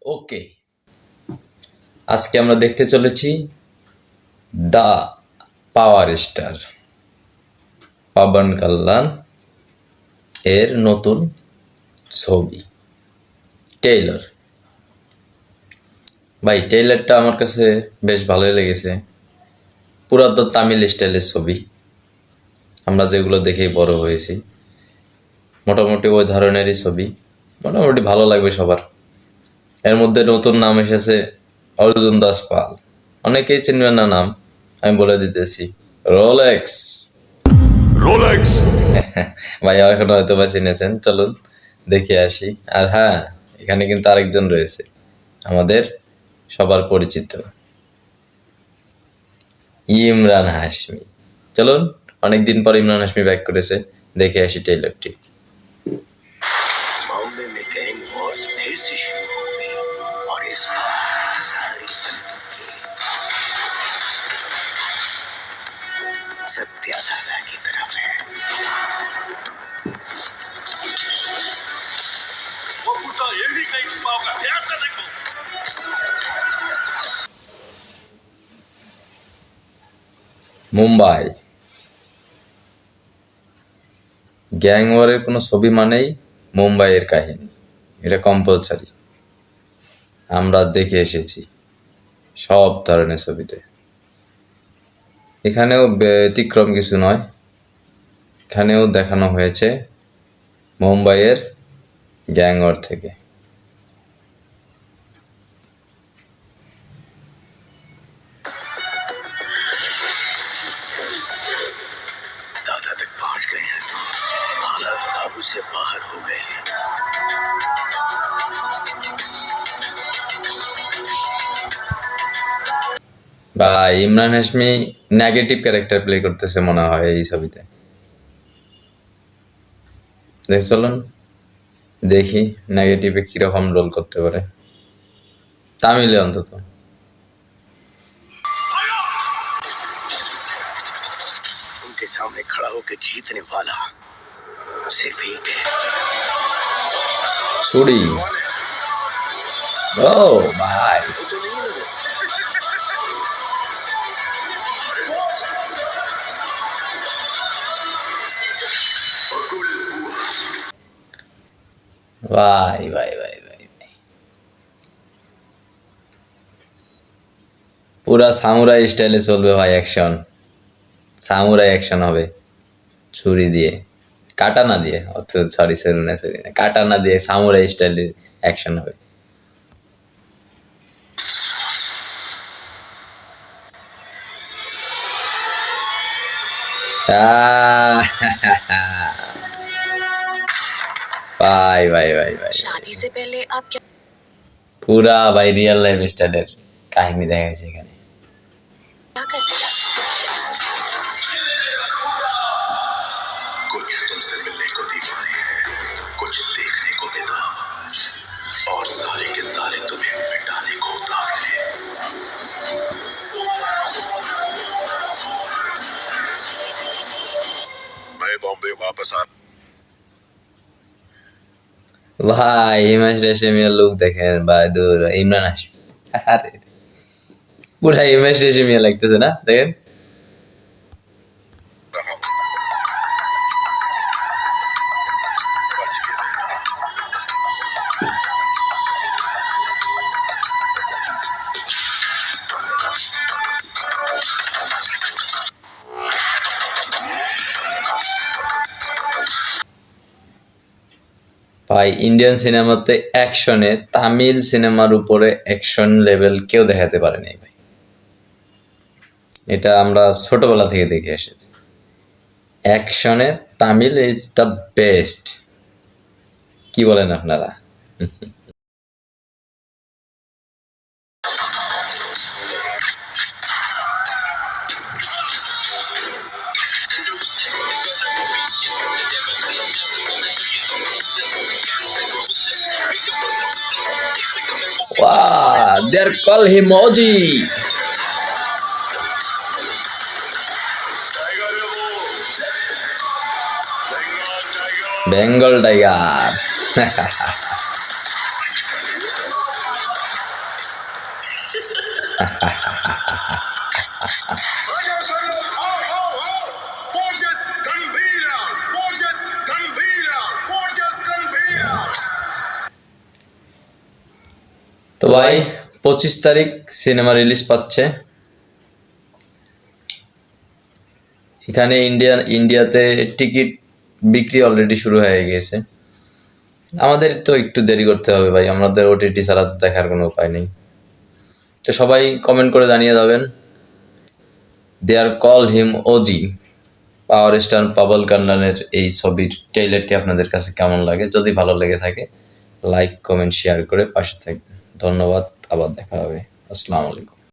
ওকে, আজকে আমরা দেখতে চলেছি দ্য পাওয়ার স্টার পাবন কাল্লান এর নতুন ছবি টেইলর। ভাই, টেইলারটা আমার কাছে বেশ ভালোই লেগেছে। পুরা তো তামিল স্টাইলের ছবি, আমরা যেগুলো দেখেই বড় হয়েছি, মোটামুটি ওই ধরনেরই ছবি। মোটামুটি ভালো লাগবে সবার। এর মধ্যে নতুন নাম এসেছে অর্জুন দাস পাল। অনেকেই চিনবেন না নাম, আমি বলে দিতেছি, রোলেক্স। রোলেক্স ভাইয়া এখন হয়তো বা চিনেছেন, চলুন দেখে আসি। আর হ্যাঁ, এখানে কিন্তু আরেকজন রয়েছে, আমাদের সবার পরিচিত ইমরান হাশমি। চলুন, অনেকদিন পর ইমরান হাশমি ব্যাক করেছে, দেখে আসি টেইলরটি। बॉम्बे में गैंग वॉर्स फिर से शुरू हो गई और इस बार सारी बंदूकें सत्या दादा की तरफ है। वो कुत्ता ये भी कहीं छुपा होगा, ध्यान से देखो। মুম্বাই গ্যাং ওয়ারের কোনো ছবি মানেই মুম্বাইয়ের কাহিনী, এটা কম্পালসারি। আমরা দেখে এসেছি সব ধরনের ছবিতে, এখানেও ব্যতিক্রম কিছু নয়। এখানেও দেখানো হয়েছে মুম্বাইয়ের গ্যাং ওয়ার থেকে। दादा तक पहुंच गए हैं तो हालात काबू से बाहर हो गए हैं। বা Imran Hashmi negative character play করতেছে মনে হয় এই ছবিতে। দেখ, চলুন দেখি নেগেটিভে কিরকম রোল করতে পারে, তামিলে অন্তত। उनके सामने खड़ा होकर जीतने वाला सिर्फ एक है। ছুরি। ও ভাই, वो तो नहीं लगा। ভাই ভাই ভাই ভাই ভাই, পুরা সামুরাই স্টাইলে চলবে ভাই, অ্যাকশন, সামুরাই অ্যাকশন হবে ছুরি দিয়ে, কাটানা দিয়ে। সরি সরি না, কাটানা দিয়ে সামুরাই স্টাইলে অ্যাকশন হবে। ভাই ভাই ভাই ভাই, शादी से पहले आप क्या পুরা ভাই রিয়েল লাইফ স্টাইলের কাহিনী দেখা গেছে এখানে। करते थे? कुछ तुमसे मिलने को दीवाने हैं, कुछ देखने को बेताब, और सारे के सारे तुम्हें मिटाने को उतावले हैं। मैं बॉम्बे वापस आ ভাই হিমেশ রেশমিয়ার লুক দেখেন ভাই, দূর ইমরান হাশমি, আরে পুরা হিমেশ রেশমিয়া লাগতেছে না, দেখেন। रहा हूं। बच के रहना। ভাই, ইন্ডিয়ান সিনেমাতে অ্যাকশনে তামিল সিনেমার উপরে অ্যাকশন লেভেল কেউ দেখাতে পারেনি ভাই, এটা আমরা ছোটবেলা থেকে দেখে এসেছি। অ্যাকশনে তামিল ইজ দ্য বেস্ট, কি বলেন আপনারা? Wow, they call him Oji. Bengal tiger. তো ভাই 25 তারিখ সিনেমা রিলিজ পাচ্ছে। এখানে ইন্ডিয়াতে টিকিট বিক্রি অলরেডি শুরু হয়ে গেছে। আমাদের তো একটু দেরি করতে হবে ভাই, আমাদের ওটিটি ছাড়া দেখার কোনো উপায় নেই। তো সবাই কমেন্ট করে জানিয়ে যাবেন they call him OG power star পাবল কান্ডানের এই ছবির ট্রেইলারটি আপনাদের কাছে কেমন লাগে। যদি ভালো লেগে থাকে লাইক কমেন্ট শেয়ার করে পাশে থাকবেন। ধন্যবাদ, আবার দেখা হবে। আসসালামু আলাইকুম।